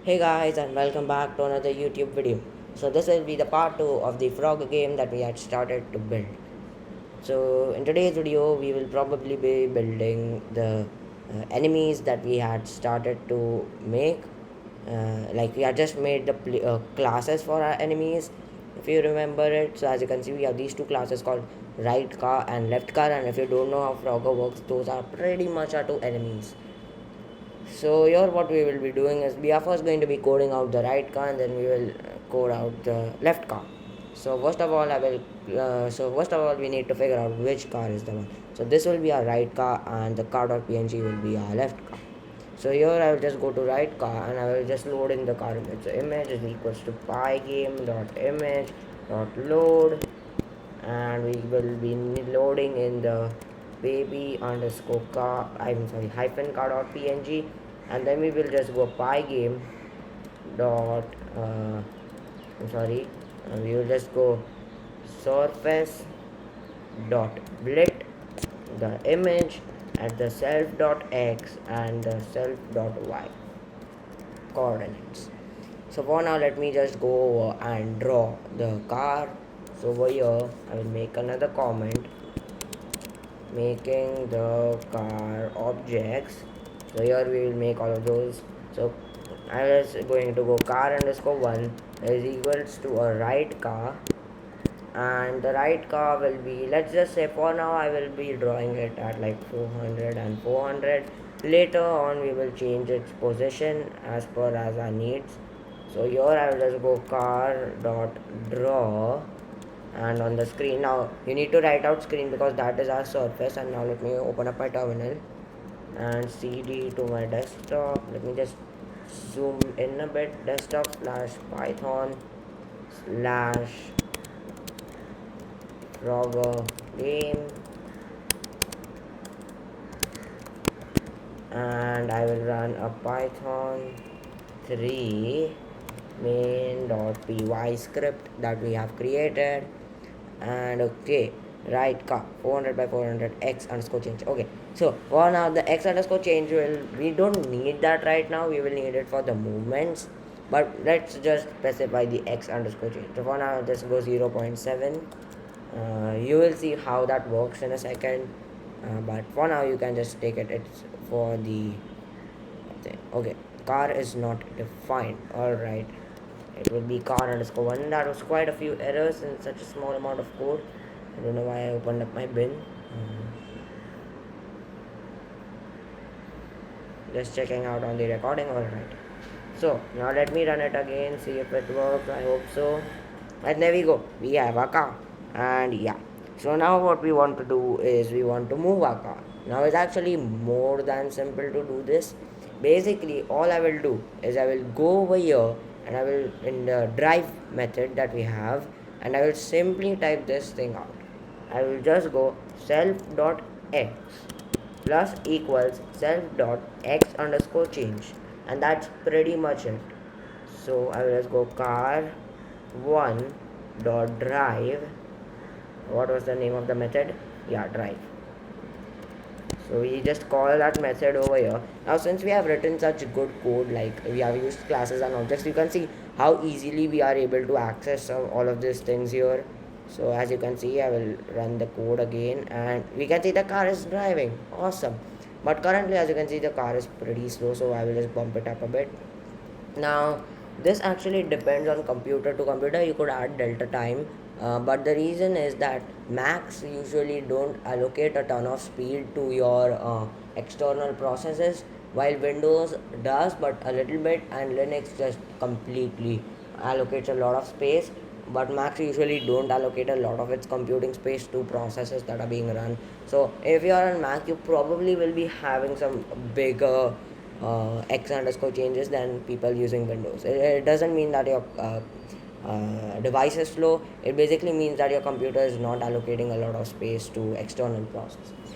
Hey guys, and welcome back to another YouTube video. So this will be the part 2 of the frog game that we had started to build. So in today's video we will probably be building the enemies that we had started to make. Like we had just made the classes for our enemies, if you remember it. So as you can see, we have these two classes called right car and left car, and if you don't know how frogger works, those are pretty much our two enemies. So here what we will be doing is we are first going to be coding out the right car, and then we will code out the left car. So first of all we need to figure out which car is the one. So this will be our right car and the car.png will be our left car. So here I will just go to right car and I will just load in the car image. So image is equals to pygame.image.load, and we will be loading in the baby underscore car, I'm sorry, hyphen car.png, and then we will just go pygame dot I'm sorry we will just go surface dot blit the image at the self dot x and the self dot y coordinates. So for now let me just go over and draw the car. So over here I will make another comment making the car objects. So here we will make all of those. So I was going to go car underscore 1 is equals to a right car, and the right car will be, let's just say for now I will be drawing it at like 400 and 400. Later on we will change its position as per as our needs. So here I will just go car dot draw, and on the screen now you need to write out screen because that is our surface. And now let me open up my terminal and cd to my desktop. Let me just zoom in a bit. Desktop slash python slash frogger game, and I will run a python 3 main.py script that we have created. And okay, right car 400 by 400 x underscore change. Okay, so for now the x underscore change we don't need that right now, we will need it for the movements, but let's just specify the x underscore change. So for now just go 0.7. You will see how that works in a second, but for now you can just take it, it's for the thing. Okay, car is not defined. All right, it will be car underscore 1. That was quite a few errors in such a small amount of code. I don't know why I opened up my bin. Just checking out on the recording. All right, so now let me run it again, see if it works. I hope so. And there we go, we have a car. And yeah, so now what we want to do is we want to move our car. Now it's actually more than simple to do this. Basically all I will do is I will go over here and I will, in the drive method that we have, and I will simply type this thing out. I will just go self dot x plus equals self dot x underscore change, and that's pretty much it. So I will just go car 1 dot drive. What was the name of the method? Yeah, drive. So we just call that method over here. Now since we have written such good code, like we have used classes and objects, you can see how easily we are able to access all of these things here. So as you can see, I will run the code again and we can see the car is driving. Awesome. But currently as you can see, the car is pretty slow, so I will just bump it up a bit. Now this actually depends on computer to computer. You could add delta time, but the reason is that Macs usually don't allocate a ton of speed to your external processes, while Windows does, but a little bit, and Linux just completely allocates a lot of space. But Macs usually don't allocate a lot of its computing space to processes that are being run. So if you are on Mac, you probably will be having some bigger x underscore changes than people using Windows. It doesn't mean that your device is slow. It basically means that your computer is not allocating a lot of space to external processes.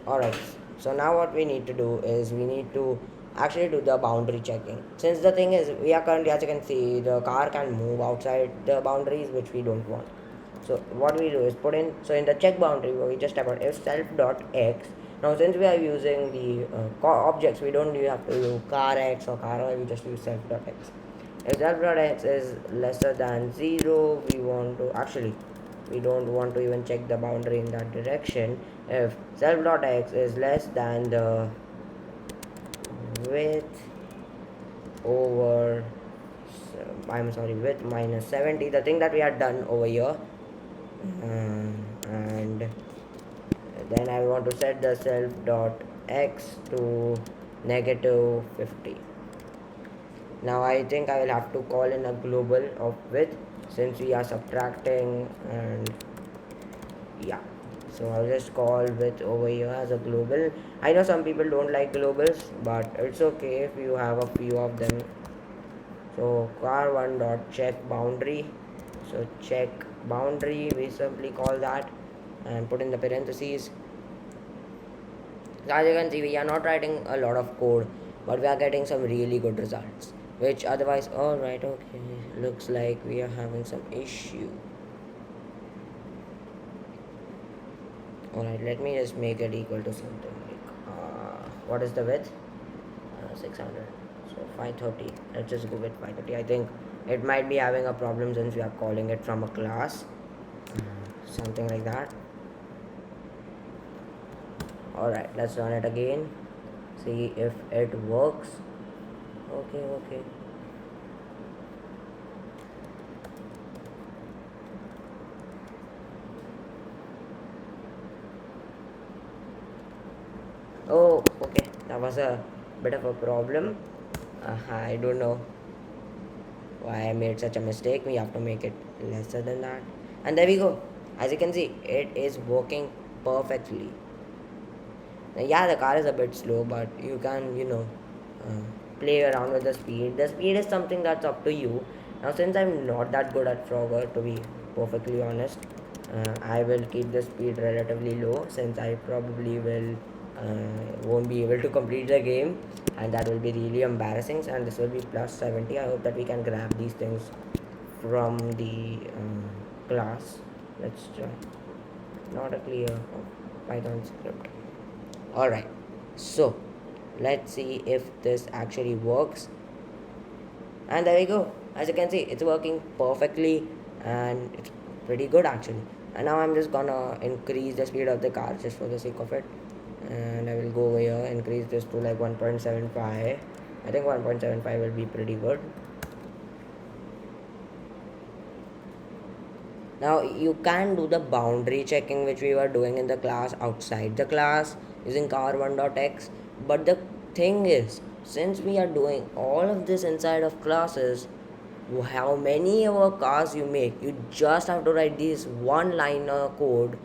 Alright, so now what we need to do is we need to actually do the boundary checking. Since the thing is, we are currently, as you can see, the car can move outside the boundaries, which we don't want. So what we do is put in, so in the check boundary, we just type out if self dot x Now since we are using the objects, we don't really have to use car x or car y, we just use self.x. If self.x is lesser than 0, we want to actually we don't want to even check the boundary in that direction. If self.x is less than the width over I'm sorry, width minus 70, the thing that we had done over here, and then I want to set the self dot x to negative 50. Now I think I will have to call in a global of width since we are subtracting, and yeah, so I'll just call width over here as a global. I know some people don't like globals, but it's okay if you have a few of them. So car1 dot check boundary, so check boundary, we simply call that and put in the parentheses. So as you can see, we are not writing a lot of code, but we are getting some really good results, which otherwise, alright, okay, looks like we are having some issue. Alright, let me just make it equal to something like what is the width? 600, so 530. Let's just go with 530. I think it might be having a problem since we are calling it from a class, something like that. Alright, let's run it again, see if it works. Okay. Oh, okay, that was a bit of a problem. I don't know why I made such a mistake. We have to make it lesser than that, and there we go. As you can see, it is working perfectly. Now, yeah, the car is a bit slow, but you can play around with the speed. The speed is something that's up to you. Now since I'm not that good at Frogger, to be perfectly honest, I will keep the speed relatively low since I probably will won't be able to complete the game, and that will be really embarrassing, and this will be plus 70. I hope that we can grab these things from the class. Let's try. Not a clear Python script. Alright, so let's see if this actually works, and there we go. As you can see, it's working perfectly and it's pretty good actually. And now I'm just gonna increase the speed of the car just for the sake of it, and I will go over here, increase this to like 1.75. I think 1.75 will be pretty good. Now you can do the boundary checking which we were doing in the class outside the class using car1.x, but the thing is, since we are doing all of this inside of classes, how many ever cars you make, you just have to write this one liner code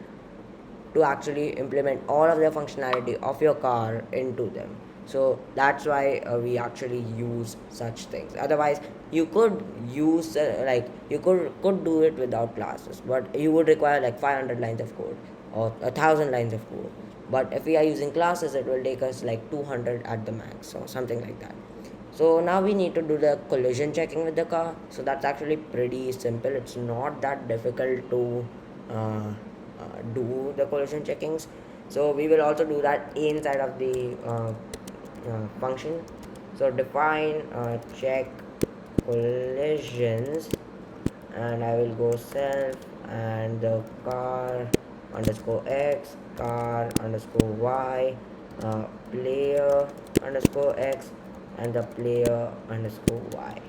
to actually implement all of the functionality of your car into them. So that's why we actually use such things. Otherwise you could use you could do it without classes, but you would require like 500 lines of code or 1,000 lines of code. But if we are using classes, it will take us like 200 at the max or something like that. So now we need to do the collision checking with the car. So that's actually pretty simple. It's not that difficult to uh, do the collision checkings. So we will also do that inside of the function. So define check collisions, and I will go self and the car underscore x, car underscore y, player underscore x, and the player underscore y.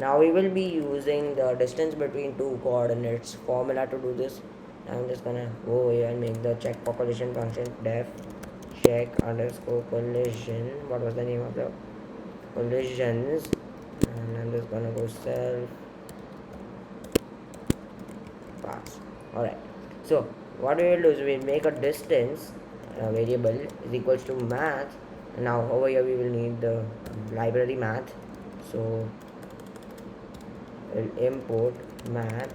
Now we will be using the distance between two coordinates formula to do this. I'm just gonna go here and make the check for collision function def check underscore collision. What was the name of the collisions? And I'm just gonna go self pass. Alright. So what we will do is we'll make a distance variable is equals to math. Now over here we will need the library math. So we'll import math,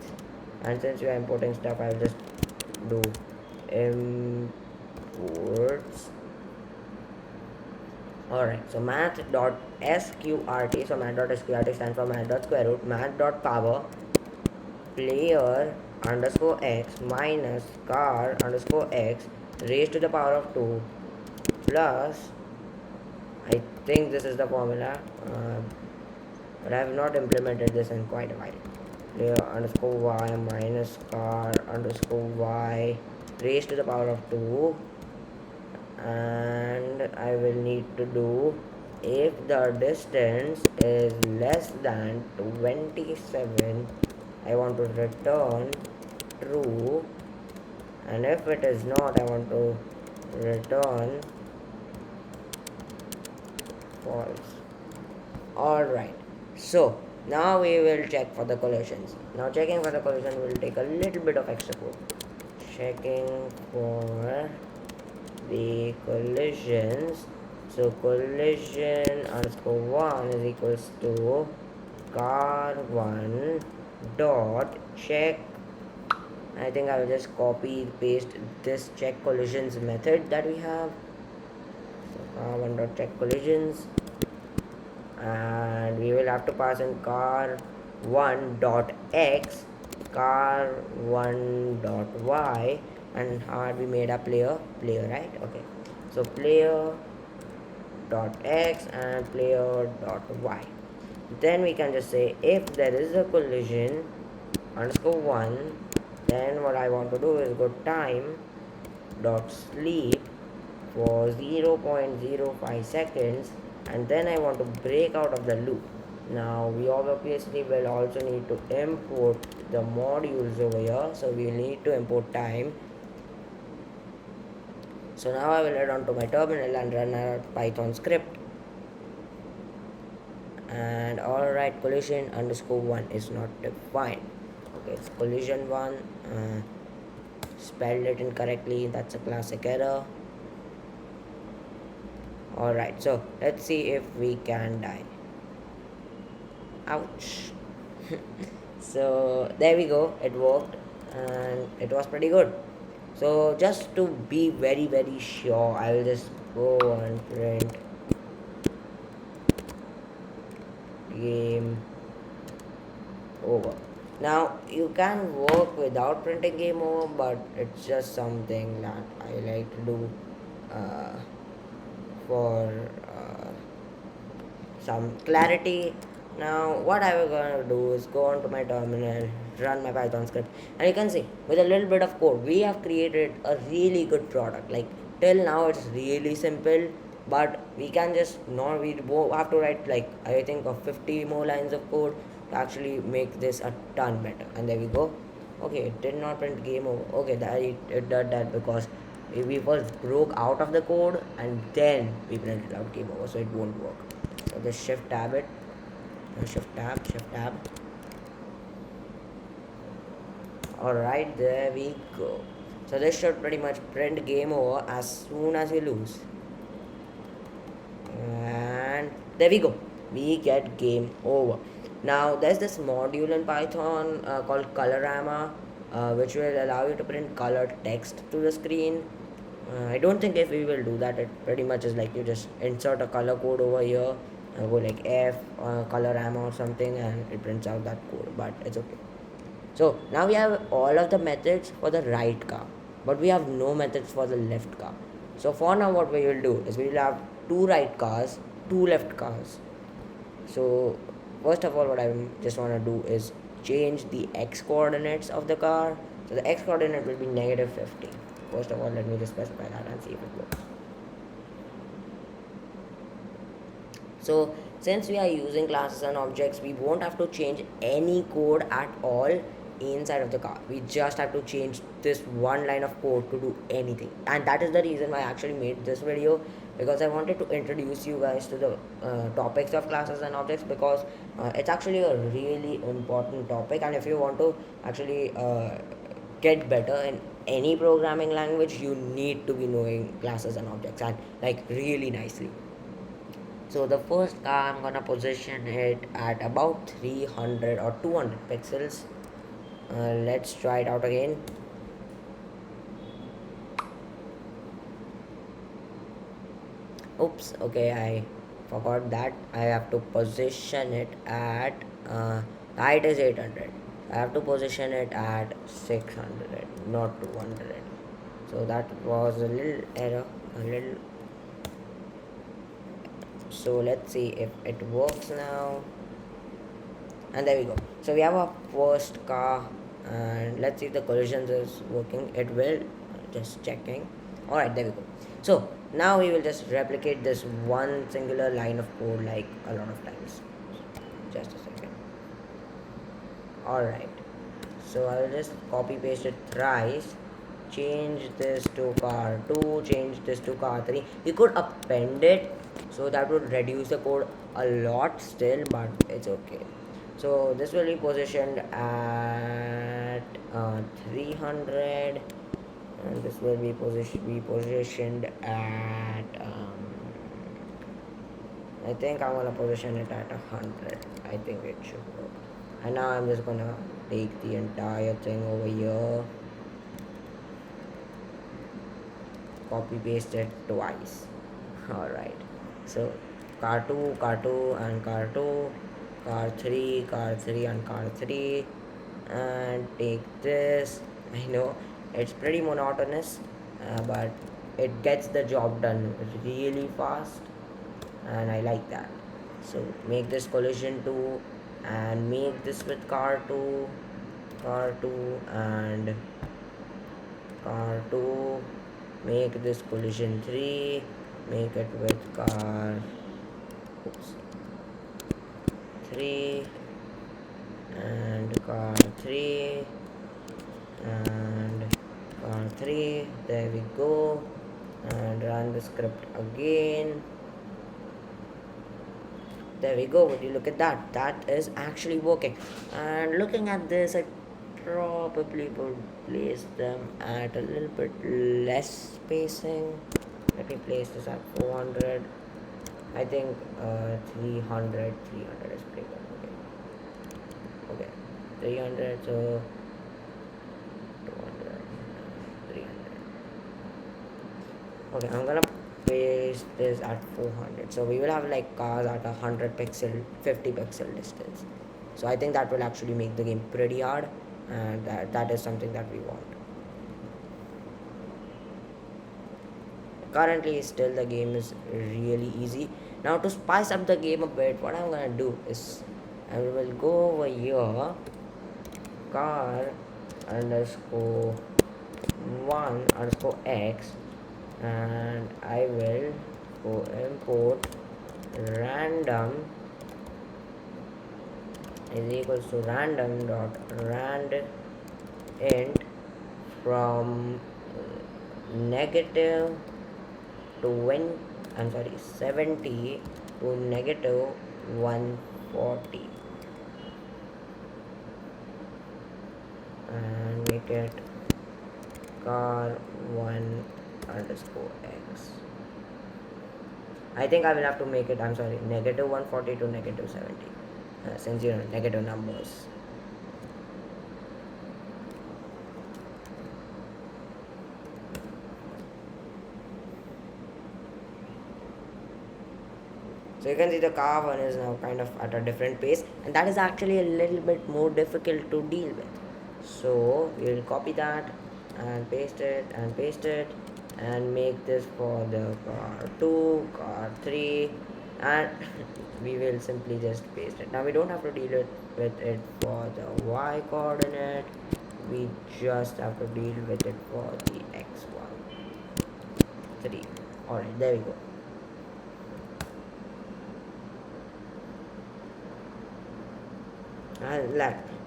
and since we are importing stuff, I'll just do imports. Alright, so math.sqrt, so math.sqrt stands for math dot square root math dot power player underscore x minus car underscore x raised to the power of 2 plus, I think this is the formula, but I have not implemented this in quite a while. Player underscore y minus car underscore y raised to the power of 2, and I will need to do if the distance is less than 27, I want to return true, and if it is not, I want to return false. Alright, so now we will check for the collisions. Now checking for the collision will take a little bit of extra code. Checking for the collisions. So collision underscore 1 is equals to car1 dot check. I think I will just copy paste this check collisions method that we have. So car1 dot check collisions, and we will have to pass in car1 dot x, car1 dot y, and how had we made a player, right? Okay, so player dot x and player dot y. Then we can just say if there is a collision underscore 1, then what I want to do is go time dot sleep for 0.05 seconds, and then I want to break out of the loop. Now we obviously will also need to import the modules over here, so we need to import time. So now I will head on to my terminal and run a Python script. And alright, collision underscore 1 is not defined. Okay, it's collision 1, spelled it incorrectly, that's a classic error. Alright, so let's see if we can die. Ouch. So there we go, it worked and it was pretty good. So just to be very sure, I will just go and print game over. Now you can work without printing game over, but it's just something that I like to do for some clarity. Now what I was gonna do is go onto my terminal, run my Python script, and you can see with a little bit of code we have created a really good product. Like till now it's really simple, but we can just not, we have to write like I think of 50 more lines of code to actually make this a ton better. And there we go. Okay, it did not print game over. Okay, that it did that because we first broke out of the code and then we printed out game over, so it won't work. So just shift tab it, shift tab. Alright, there we go. So this should pretty much print game over as soon as you lose. And there we go, we get game over. Now there's this module in Python called Colorama, which will allow you to print colored text to the screen. I don't think if we will do that, it pretty much is like you just insert a color code over here, go like F Colorama or something, and it prints out that code, but it's okay. So now we have all of the methods for the right car, but we have no methods for the left car. So for now what we will do is we will have 2 right cars, 2 left cars. So first of all what I just want to do is change the x coordinates of the car. So the x coordinate will be -50. First of all let me just specify that and see if it works. So since we are using classes and objects, we won't have to change any code at all inside of the car. We just have to change this one line of code to do anything, and that is the reason why I actually made this video, because I wanted to introduce you guys to the topics of classes and objects, because it's actually a really important topic, and if you want to actually get better in any programming language, you need to be knowing classes and objects, and like really nicely. So the first car, I'm gonna position it at about 300 or 200 pixels. Let's try it out again. Oops, okay, I forgot that I have to position it at the height is 800. I have to position it at 600, not 200. So that was a little error, a little So let's see if it works now. And there we go. So we have our first car, and let's see if the collisions is working. It will. Just checking. All right, there we go. So now we will just replicate this one singular line of code like a lot of times. Just a second. All right. So I will just copy paste it thrice. Change this to car 2, change this to car 3. You could append it, so that would reduce the code a lot still, but it's okay. So this will be positioned at 300, and this will be positioned at I think I'm gonna position it at 100. I think it should work. And now I'm just gonna take the entire thing over here, copy paste it twice. Alright, so car 2, and car 2, car 3, and car 3, and take this. I know it's pretty monotonous, but it gets the job done really fast, and I like that. So make this collision 2, and make this with car 2, and car 2, make this collision 3, make it with car oops, 3, and car 3, and car 3. There we go. And run the script again. There we go. Would you look at that? That is actually working. And looking at this, I probably would place them at a little bit less spacing. Let me place this at 400. I think 300 is pretty good. Okay, 300, so 200, 300. Okay, I'm gonna paste this at 400. So we will have like cars at 100 pixel, 50 pixel distance. So I think that will actually make the game pretty hard, and that is something that we want. Currently still the game is really easy. Now to spice up the game a bit, what I'm gonna do is I will go over here, car underscore 1 underscore x, and I will go import random is equals to random dot rand int from negative 20 I'm sorry 70 to negative 140, and make it car 1 underscore x. I think I will have to make it, I'm sorry, negative 140 to negative 70, since you know negative numbers. So you can see the car one is now kind of at a different pace, and that is actually a little bit more difficult to deal with. So we will copy that and paste it and make this for the car 2, car 3, and we will simply just paste it. Now we don't have to deal with it for the y coordinate, we just have to deal with it for the x1, 3. Alright, there we go. And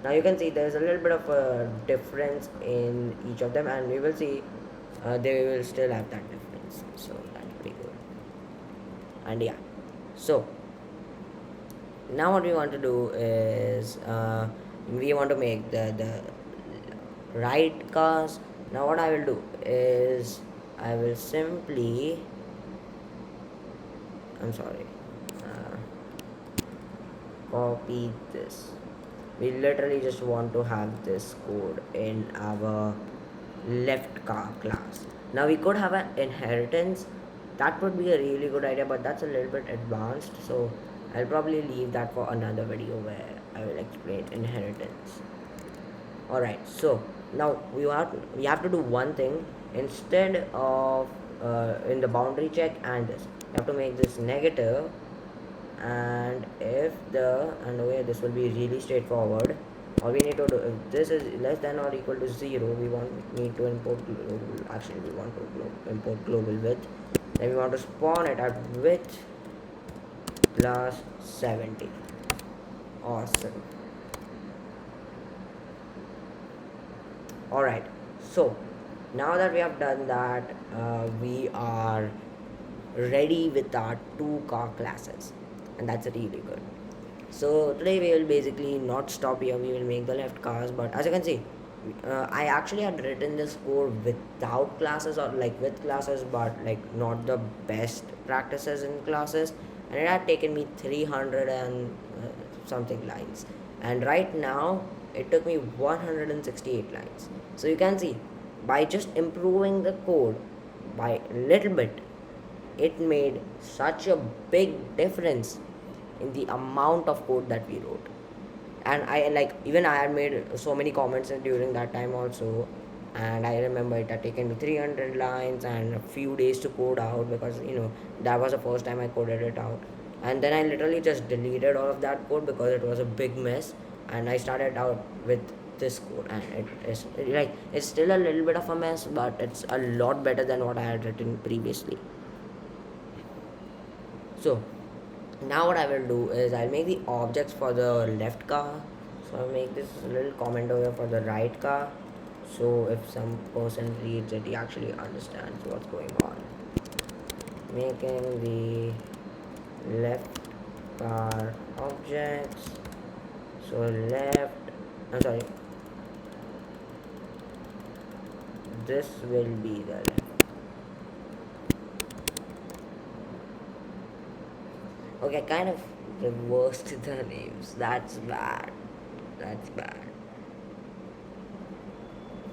now you can see there's a little bit of a difference in each of them, and we will see they will still have that difference, so that's pretty good. And yeah, so now what we want to do is we want to make the right cars. Now what I will do is I will simply copy this. We literally just want to have this code in our left car class. Now we could have an inheritance. That would be a really good idea, but that's a little bit advanced, so I'll probably leave that for another video where I will explain inheritance. Alright, so now we have to do one thing. Instead of in the boundary check and this, you have to make this negative and if the and over here this will be really straightforward. All we need to do, if this is less than or equal to 0, we need to import global. Actually, we want to import global width. Then we want to spawn it at width plus 70. Awesome. Alright, so now that we have done that, we are ready with our two car classes, and that's really good. So today we will basically not stop here, we will make the left cars, but as you can see, I actually had written this code without classes or like with classes, but like not the best practices in classes, and it had taken me 300 and something lines, and right now it took me 168 lines. So you can see, by just improving the code by little bit, it made such a big difference in the amount of code that we wrote. And I like, even I had made so many comments during that time also, and I remember it had taken me 300 lines and a few days to code out, because that was the first time I coded it out. And then I literally just deleted all of that code because it was a big mess, and I started out with this code, and it's still a little bit of a mess, but it's a lot better than what I had written previously. So now what I will do is I'll make the objects for the left car. So I'll make this little comment over here for the right car, so if some person reads it, he actually understands what's going on. Making the left car objects. So left, I'm sorry, this will be the left. Okay, kind of reversed the names. That's bad. That's bad.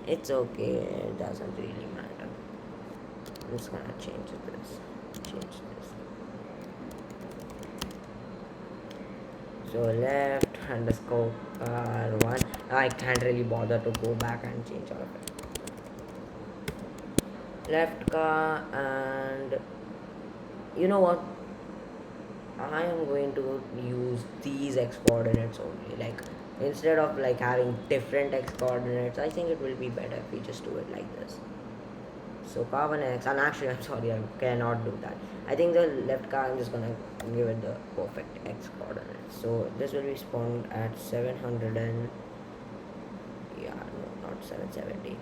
It's okay. It doesn't really matter. I'm just gonna change this. Change this. So left underscore car1. I can't really bother to go back and change all of it. Left car, and you know what? I am going to use these x coordinates only. Like, instead of like having different x coordinates, I think it will be better if we just do it like this. So carbon x, and actually I'm sorry, I cannot do that. I think the left car, I'm just gonna give it the perfect x coordinates. So this will be spawned at 700 and yeah, no, not 770.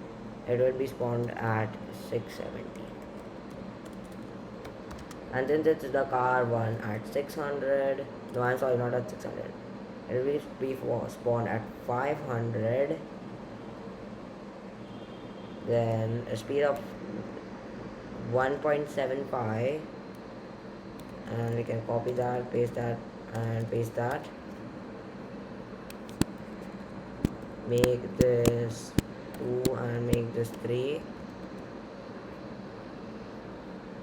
It will be spawned at 670. And then this is the car one at 600. No, I'm sorry, not at 600. It will be spawned at 500. Then a speed of 1.75, and we can copy that, paste that, and paste that. Make this 2 and make this 3,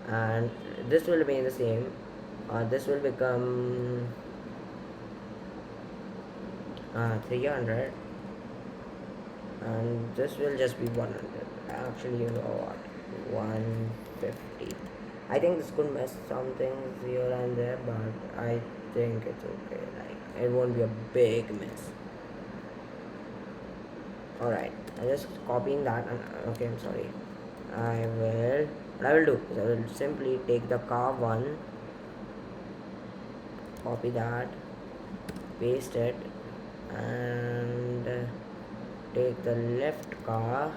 and this will remain the same. This will become 300, and this will just be 100. Actually, you know what, 150. I think this could mess some things here and there, but I think it's okay. Like, it won't be a big mess. Alright, I'm just copying that, and okay, I'm sorry. What I will do is I will simply take the car one, copy that, paste it, and take the left car,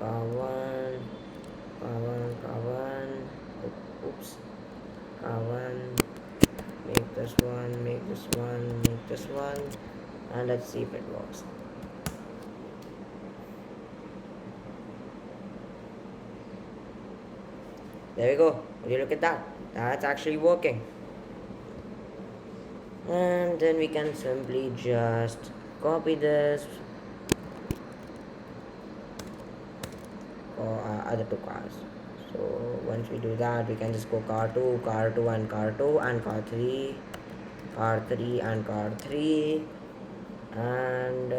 and car one, oops, car one, make this one, make this one, make this one, and let's see if it works. There we go. Would you look at that? That's actually working. And then we can simply just copy this for our other two cars. So once we do that, we can just go car 2, car 2, and car 2, and car 3, car 3, and car 3, and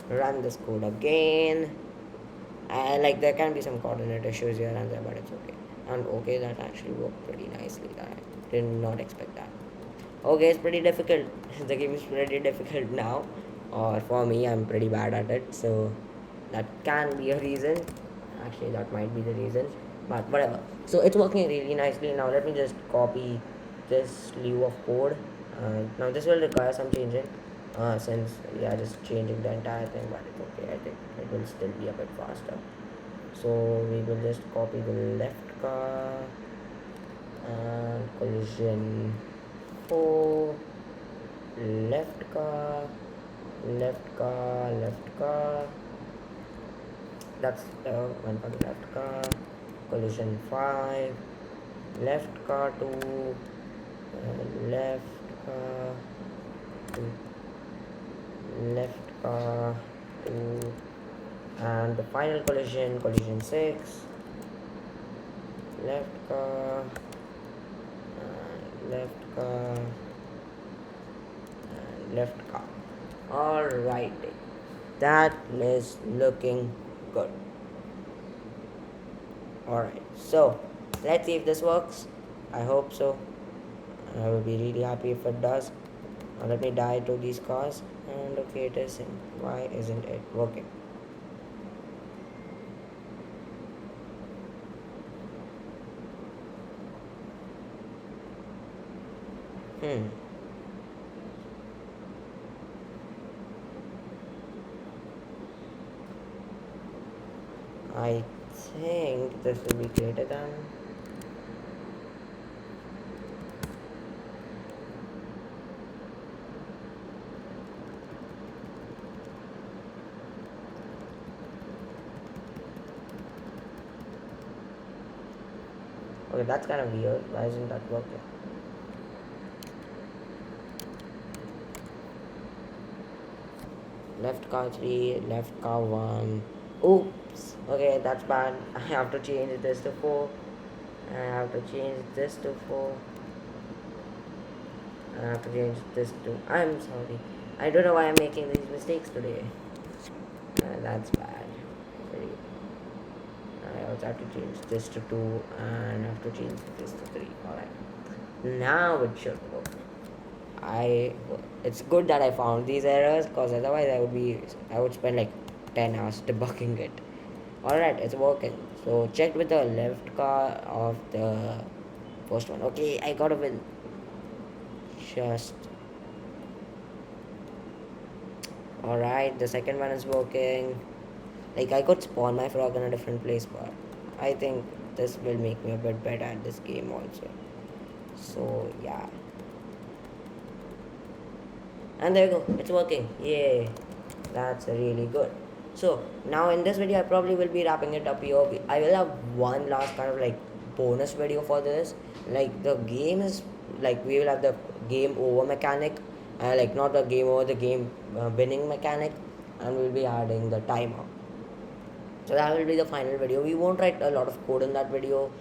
run this code again. Like, there can be some coordinate issues here and there, but it's okay. And okay, that actually worked pretty nicely. I did not expect that. Okay, it's pretty difficult. The game is pretty difficult now. Or for me, I'm pretty bad at it. So that can be a reason. Actually, that might be the reason. But whatever. So it's working really nicely. Now let me just copy this slew of code. Now this will require some changing. Since we are just changing the entire thing, but it's okay. I think it will still be a bit faster. So we will just copy the left car and collision 4, left car, left car, left car. That's the one for the left car. Collision 5, left car 2, left car 2, left car 2, and the final collision, collision 6, left car, left car, and left car. Alright, that is looking good. Alright, so let's see if this works. I hope so. I will be really happy if it does. Now let me die to these cars. And okay, it isn't. Why isn't it working? Hmm. I think this will be greater than. Okay, that's kind of weird. Why isn't that working? Left car 3, left car 1. Oops. Okay, that's bad. I have to change this to 4. I have to change this to 4. I have to change this to. I'm sorry. I don't know why I'm making these mistakes today. That's bad. Very. I also have to change this to 2 and I have to change this to 3. Alright. Now it should work. It's good that I found these errors because otherwise I would spend like 10 hours debugging it. Alright, it's working. So check with the left car of the first one. Okay, I got a win. Just alright, the second one is working. Like I could spawn my frog in a different place, but I think this will make me a bit better at this game also. So yeah. And there you go, it's working. Yay. That's really good. So now in this video I probably will be wrapping it up here. I will have one last kind of like bonus video for this. Like the game is like we will have the game over mechanic, like not the game over, the game winning mechanic, and we'll be adding the timer. So that will be the final video. We won't write a lot of code in that video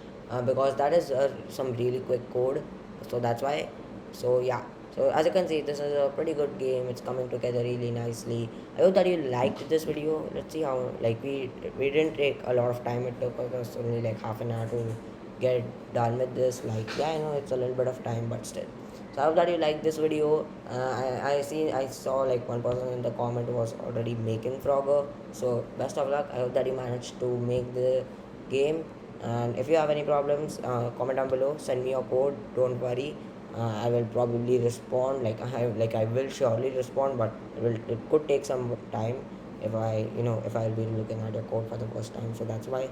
because that is some really quick code. So that's why. So yeah. So as you can see, this is a pretty good game. It's coming together really nicely. I hope that you liked this video. Let's see how like we didn't take a lot of time. It took us only like half an hour to get done with this. Like yeah, I know it's a little bit of time, but still. So I hope that you like this video. I saw like one person in the comment was already making Frogger. So best of luck. I hope that you managed to make the game. And if you have any problems, comment down below. Send me your code. Don't worry. I will probably respond. I will surely respond, but it could take some time if I'll be looking at your code for the first time. So that's why.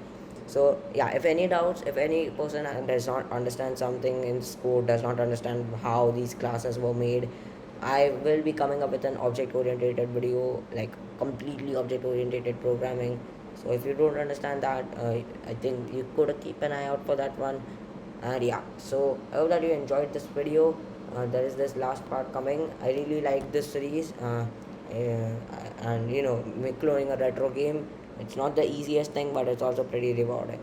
So yeah, if any doubts, if any person does not understand something in code, does not understand how these classes were made, I will be coming up with an object oriented video, like completely object oriented programming. So if you don't understand that, I think you could keep an eye out for that one. And yeah, so I hope that you enjoyed this video. There is this last part coming. I really like this series, and cloning a retro game, it's not the easiest thing, but it's also pretty rewarding.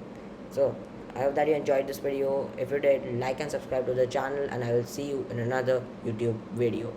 So I hope that you enjoyed this video. If you did, like and subscribe to the channel, and I will see you in another YouTube video.